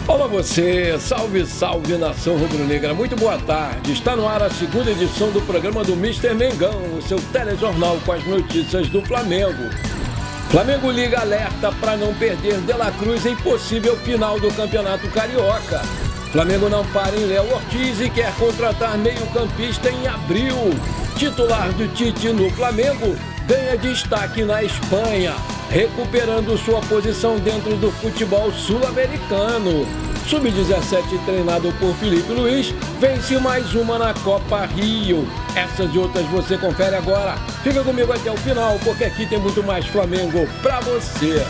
Olá você, salve, salve nação rubro-negra, muito boa tarde. Está no ar a segunda edição do programa do Mister Mengão, o seu telejornal com as notícias do Flamengo. Flamengo liga alerta para não perder De La Cruz em possível final do Campeonato Carioca. Flamengo não para em Léo Ortiz e quer contratar meio-campista em abril. Titular do Tite no Flamengo ganha destaque na Espanha, recuperando sua posição dentro do futebol sul-americano. Sub-17, treinado por Felipe Luiz, vence mais uma na Copa Rio. Essas e outras você confere agora. Fica comigo até o final, porque aqui tem muito mais Flamengo pra você.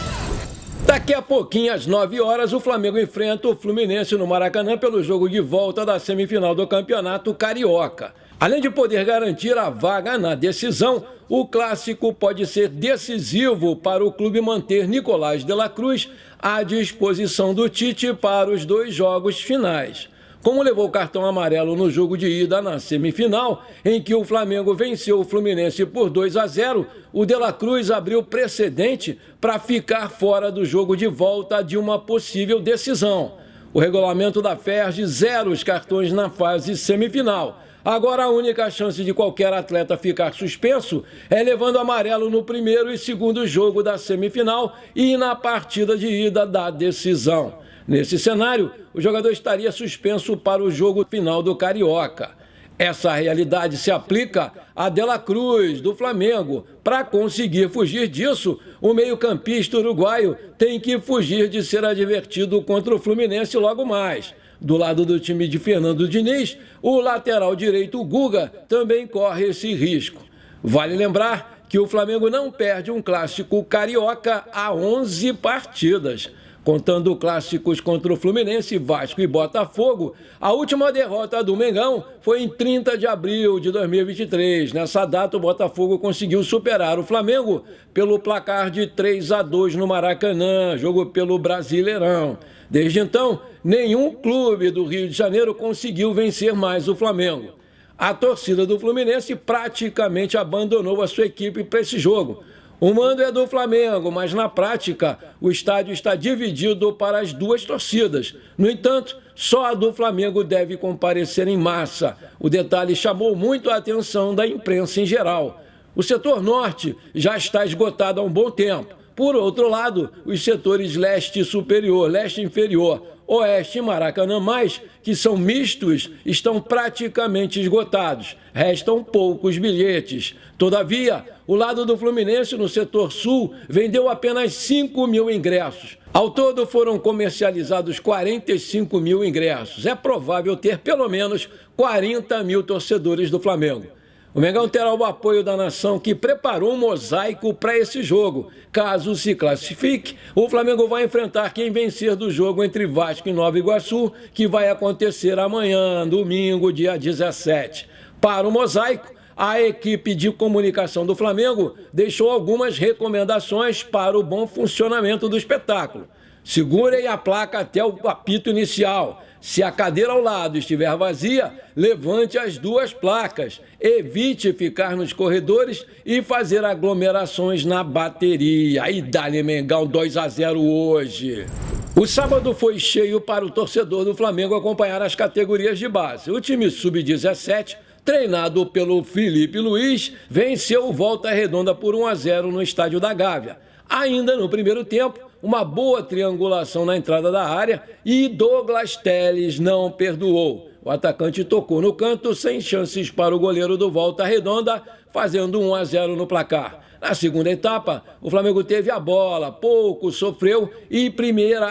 Daqui a pouquinho, às 9 horas, o Flamengo enfrenta o Fluminense no Maracanã pelo jogo de volta da semifinal do Campeonato Carioca. Além de poder garantir a vaga na decisão, o clássico pode ser decisivo para o clube manter Nicolás de La Cruz à disposição do Tite para os dois jogos finais. Como levou o cartão amarelo no jogo de ida na semifinal, em que o Flamengo venceu o Fluminense por 2-0, o De La Cruz abriu precedente para ficar fora do jogo de volta de uma possível decisão. O regulamento da FERJ zera os cartões na fase semifinal. Agora a única chance de qualquer atleta ficar suspenso é levando amarelo no primeiro e segundo jogo da semifinal e na partida de ida da decisão. Nesse cenário, o jogador estaria suspenso para o jogo final do Carioca. Essa realidade se aplica a De La Cruz, do Flamengo. Para conseguir fugir disso, o meio-campista uruguaio tem que fugir de ser advertido contra o Fluminense logo mais. Do lado do time de Fernando Diniz, o lateral direito Guga também corre esse risco. Vale lembrar que o Flamengo não perde um clássico carioca há 11 partidas. Contando clássicos contra o Fluminense, Vasco e Botafogo, a última derrota do Mengão foi em 30 de abril de 2023. Nessa data, o Botafogo conseguiu superar o Flamengo pelo placar de 3-2 no Maracanã, jogo pelo Brasileirão. Desde então, nenhum clube do Rio de Janeiro conseguiu vencer mais o Flamengo. A torcida do Fluminense praticamente abandonou a sua equipe para esse jogo. O mando é do Flamengo, mas na prática o estádio está dividido para as duas torcidas. No entanto, só a do Flamengo deve comparecer em massa. O detalhe chamou muito a atenção da imprensa em geral. O setor norte já está esgotado há um bom tempo. Por outro lado, os setores leste superior, leste inferior, oeste e Maracanã mais, que são mistos, estão praticamente esgotados. Restam poucos bilhetes. Todavia, o lado do Fluminense, no setor sul, vendeu apenas 5 mil ingressos. Ao todo, foram comercializados 45 mil ingressos. É provável ter pelo menos 40 mil torcedores do Flamengo. O Mengão terá o apoio da nação, que preparou um mosaico para esse jogo. Caso se classifique, o Flamengo vai enfrentar quem vencer do jogo entre Vasco e Nova Iguaçu, que vai acontecer amanhã, domingo, dia 17. Para o mosaico, a equipe de comunicação do Flamengo deixou algumas recomendações para o bom funcionamento do espetáculo. Segurem a placa até o apito inicial. Se a cadeira ao lado estiver vazia, levante as duas placas. Evite ficar nos corredores e fazer aglomerações na bateria. Aí dá-lhe Mengão 2-0 hoje. O sábado foi cheio para o torcedor do Flamengo acompanhar as categorias de base. O time sub-17, treinado pelo Felipe Luiz, venceu o Volta Redonda por 1-0 no Estádio da Gávea. Ainda no primeiro tempo, uma boa triangulação na entrada da área e Douglas Telles não perdoou. O atacante tocou no canto sem chances para o goleiro do Volta Redonda, fazendo 1-0 no placar. Na segunda etapa, o Flamengo teve a bola, pouco sofreu e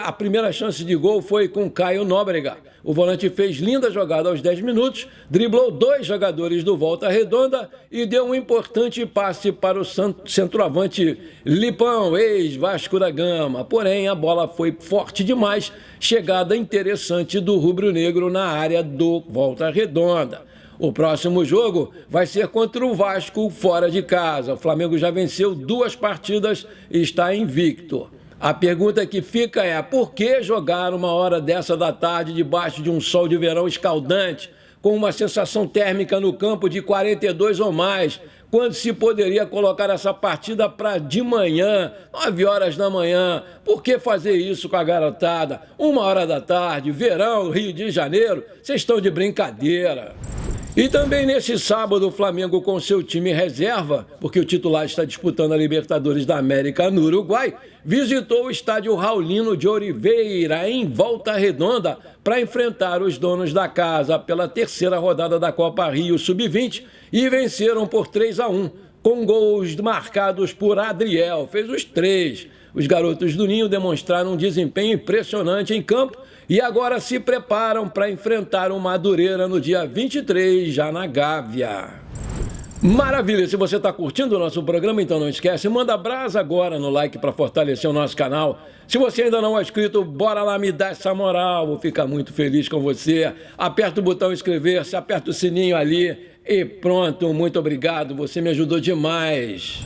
a primeira chance de gol foi com Caio Nóbrega. O volante fez linda jogada aos 10 minutos, driblou 2 jogadores do Volta Redonda e deu um importante passe para o centroavante Lipão, ex-Vasco da Gama. Porém, a bola foi forte demais, chegada interessante do rubro-negro na área do Volta Redonda. O próximo jogo vai ser contra o Vasco fora de casa. O Flamengo já venceu 2 partidas e está invicto. A pergunta que fica é: por que jogar uma hora dessa da tarde debaixo de um sol de verão escaldante, com uma sensação térmica no campo de 42 ou mais, quando se poderia colocar essa partida para de manhã, 9 horas da manhã. Por que fazer isso com a garotada? 1 hora da tarde, verão, Rio de Janeiro, vocês estão de brincadeira. E também nesse sábado, o Flamengo com seu time reserva, porque o titular está disputando a Libertadores da América no Uruguai, visitou o estádio Raulino de Oliveira, em Volta Redonda, para enfrentar os donos da casa pela 3ª rodada da Copa Rio Sub-20 e venceram por 3-1, com gols marcados por Adriel, fez os 3. Os garotos do Ninho demonstraram um desempenho impressionante em campo e agora se preparam para enfrentar o Madureira no dia 23, já na Gávea. Maravilha! Se você está curtindo o nosso programa, então não esquece, manda brasa agora no like para fortalecer o nosso canal. Se você ainda não é inscrito, bora lá me dar essa moral, vou ficar muito feliz com você. Aperta o botão inscrever-se, aperta o sininho ali e pronto, muito obrigado, você me ajudou demais.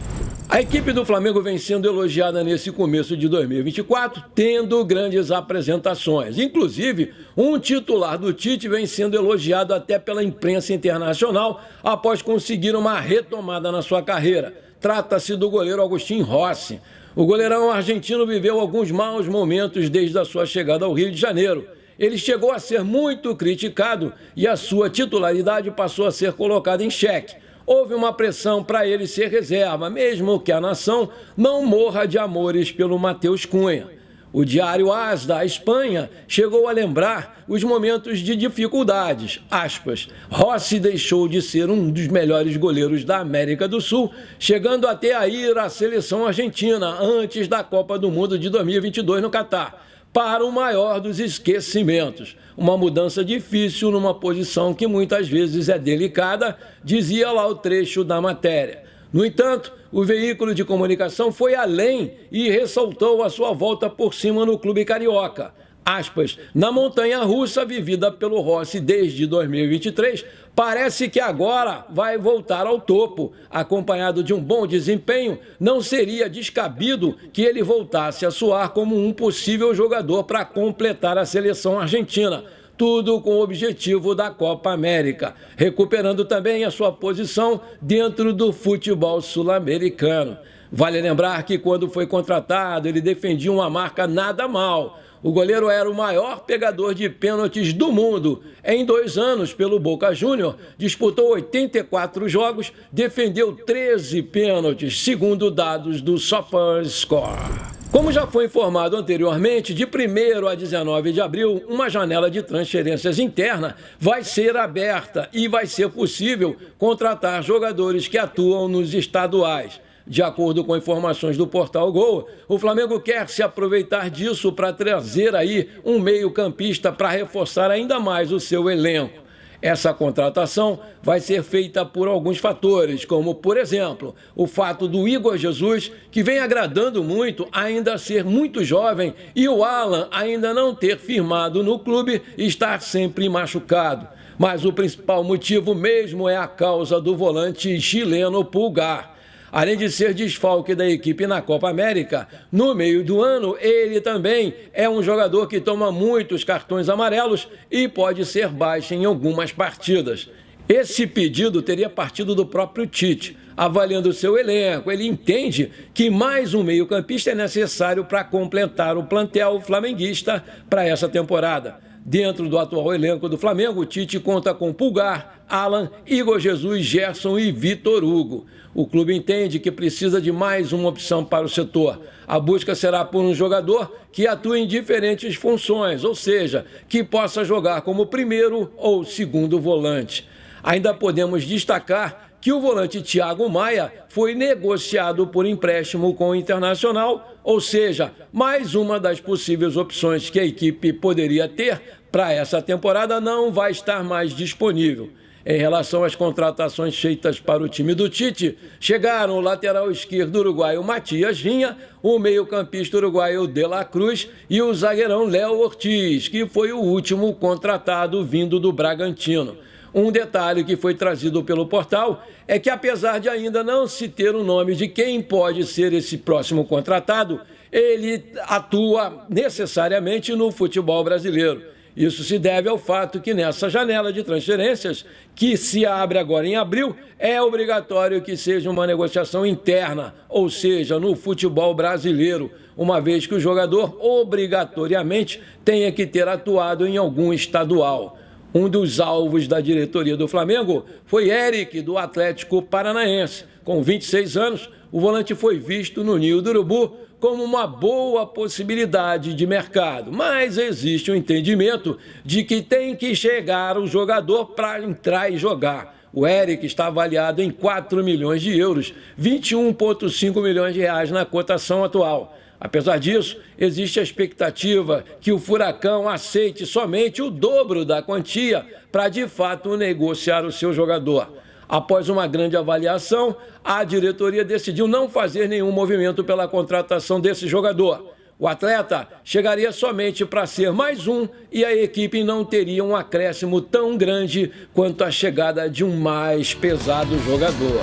A equipe do Flamengo vem sendo elogiada nesse começo de 2024, tendo grandes apresentações. Inclusive, um titular do Tite vem sendo elogiado até pela imprensa internacional após conseguir uma retomada na sua carreira. Trata-se do goleiro Agustín Rossi. O goleirão argentino viveu alguns maus momentos desde a sua chegada ao Rio de Janeiro. Ele chegou a ser muito criticado e a sua titularidade passou a ser colocada em xeque. Houve uma pressão para ele ser reserva, mesmo que a nação não morra de amores pelo Matheus Cunha. O diário AS da Espanha chegou a lembrar os momentos de dificuldades. Aspas, Rossi deixou de ser um dos melhores goleiros da América do Sul, chegando até a ir à seleção argentina antes da Copa do Mundo de 2022 no Catar, para o maior dos esquecimentos. Uma mudança difícil numa posição que muitas vezes é delicada, dizia lá o trecho da matéria. No entanto, o veículo de comunicação foi além e ressaltou a sua volta por cima no clube carioca. Aspas, na montanha-russa vivida pelo Rossi desde 2023, parece que agora vai voltar ao topo. Acompanhado de um bom desempenho, não seria descabido que ele voltasse a soar como um possível jogador para completar a seleção argentina. Tudo com o objetivo da Copa América, recuperando também a sua posição dentro do futebol sul-americano. Vale lembrar que quando foi contratado, ele defendia uma marca nada mal. O goleiro era o maior pegador de pênaltis do mundo. Em 2 anos, pelo Boca Júnior, disputou 84 jogos, defendeu 13 pênaltis, segundo dados do SofaScore. Como já foi informado anteriormente, de 1º a 19 de abril, uma janela de transferências interna vai ser aberta e vai ser possível contratar jogadores que atuam nos estaduais. De acordo com informações do Portal Gol, o Flamengo quer se aproveitar disso para trazer aí um meio-campista para reforçar ainda mais o seu elenco. Essa contratação vai ser feita por alguns fatores, como, por exemplo, o fato do Igor Jesus, que vem agradando muito, ainda ser muito jovem, e o Alan ainda não ter firmado no clube e estar sempre machucado. Mas o principal motivo mesmo é a causa do volante chileno Pulgar. Além de ser desfalque da equipe na Copa América, no meio do ano, ele também é um jogador que toma muitos cartões amarelos e pode ser baixo em algumas partidas. Esse pedido teria partido do próprio Tite. Avaliando o seu elenco, ele entende que mais um meio-campista é necessário para completar o plantel flamenguista para essa temporada. Dentro do atual elenco do Flamengo, o Tite conta com Pulgar, Alan, Igor Jesus, Gerson e Vitor Hugo. O clube entende que precisa de mais uma opção para o setor. A busca será por um jogador que atue em diferentes funções, ou seja, que possa jogar como primeiro ou segundo volante. Ainda podemos destacar que o volante Thiago Maia foi negociado por empréstimo com o Internacional, ou seja, mais uma das possíveis opções que a equipe poderia ter para essa temporada não vai estar mais disponível. Em relação às contratações feitas para o time do Tite, chegaram o lateral esquerdo uruguaio Matias Vinha, o meio-campista uruguaio De La Cruz e o zagueirão Léo Ortiz, que foi o último contratado vindo do Bragantino. Um detalhe que foi trazido pelo portal é que, apesar de ainda não se ter o nome de quem pode ser esse próximo contratado, ele atua necessariamente no futebol brasileiro. Isso se deve ao fato que nessa janela de transferências, que se abre agora em abril, é obrigatório que seja uma negociação interna, ou seja, no futebol brasileiro, uma vez que o jogador obrigatoriamente tenha que ter atuado em algum estadual. Um dos alvos da diretoria do Flamengo foi Eric, do Atlético Paranaense. Com 26 anos, o volante foi visto no Ninho do Urubu como uma boa possibilidade de mercado. Mas existe um entendimento de que tem que chegar o jogador para entrar e jogar. O Eric está avaliado em 4 milhões de euros, 21,5 milhões de reais na cotação atual. Apesar disso, existe a expectativa que o Furacão aceite somente o dobro da quantia para, de fato, negociar o seu jogador. Após uma grande avaliação, a diretoria decidiu não fazer nenhum movimento pela contratação desse jogador. O atleta chegaria somente para ser mais um e a equipe não teria um acréscimo tão grande quanto a chegada de um mais pesado jogador.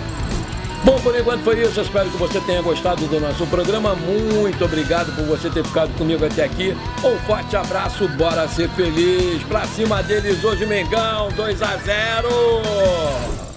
Bom, por enquanto foi isso. Eu espero que você tenha gostado do nosso programa. Muito obrigado por você ter ficado comigo até aqui. Um forte abraço, bora ser feliz. Pra cima deles hoje, Mengão, 2-0.